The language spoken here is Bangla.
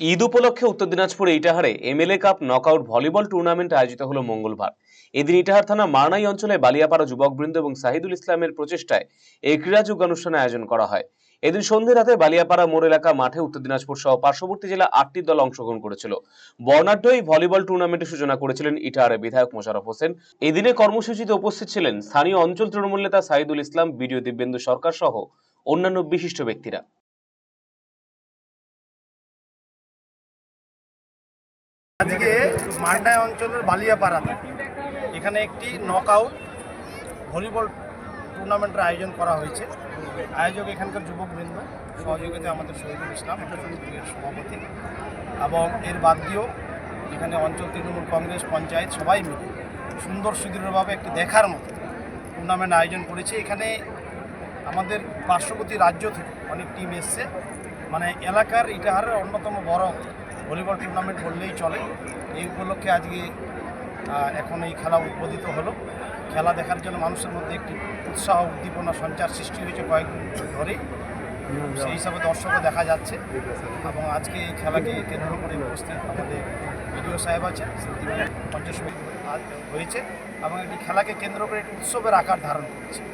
ঈদ উপলক্ষে উত্তর দিনাজপুরে ইটাহারে MLA cup knockout volleyball tournament আয়োজিত হলো মঙ্গলবার। এদিন ইটাহার থানা মারনাই অঞ্চলে বালিয়াপাড়া যুবকবৃন্দ এবং সাহিদুল ইসলামের প্রচেষ্টায় এই ক্রীড়া যুগানুষ্ঠানের আয়োজন করা হয়। এদিন সন্ধ্যে রাতে বালিয়াপাড়া মোড় এলাকা মাঠে উত্তর দিনাজপুর সহ পার্শ্ববর্তী জেলা 8টি দল অংশগ্রহণ করেছিল। বর্ণাঢ্য এই ভলিবল টুর্নামেন্টের সূচনা করেছিলেন ইটাহারের বিধায়ক মোশাররফ হোসেন। এদিনে কর্মসূচিতে উপস্থিত ছিলেন স্থানীয় অঞ্চল তৃণমূল নেতা সাহিদুল ইসলাম, বিডিও দিব্যেন্দু সরকার সহ অন্যান্য বিশিষ্ট ব্যক্তিরা। আজকে মারনাই অঞ্চলের বালিয়াপাড়াতে এখানে একটি নকআউট ভলিবল টুর্নামেন্টের আয়োজন করা হয়েছে। আয়োজক এখানকার যুবকবৃন্দ, সহযোগিতা আমাদের শহীদুল ইসলাম সভাপতি, এবং এর বাদ দিয়েও এখানে অঞ্চল তৃণমূল কংগ্রেস, পঞ্চায়েত সবাই মিলে সুন্দর সুদৃঢ়ভাবে একটি দেখার মতো টুর্নামেন্ট আয়োজন করেছে। এখানে আমাদের পার্শ্ববর্তী রাজ্য থেকে অনেক টিম এসছে, মানে এলাকার ইটাহারের অন্যতম বড় ভলিবল টুর্নামেন্ট বললেই চলে। এই উপলক্ষে আজকে এখন এই খেলা উদ্বোধিত হলো। খেলা দেখার জন্য মানুষের মধ্যে একটি উৎসাহ উদ্দীপনা সঞ্চার সৃষ্টি হয়েছে কয়েকদিন ধরেই, সেই হিসাবে দর্শকও দেখা যাচ্ছে। এবং আজকে এই খেলাকে কেন্দ্র করে উপস্থিত আমাদের বিডিও সাহেব আছেন, পঞ্চায়েত সমিতি হয়েছে এবং একটি খেলাকে কেন্দ্র করে একটি উৎসবের আকার ধারণ করেছে।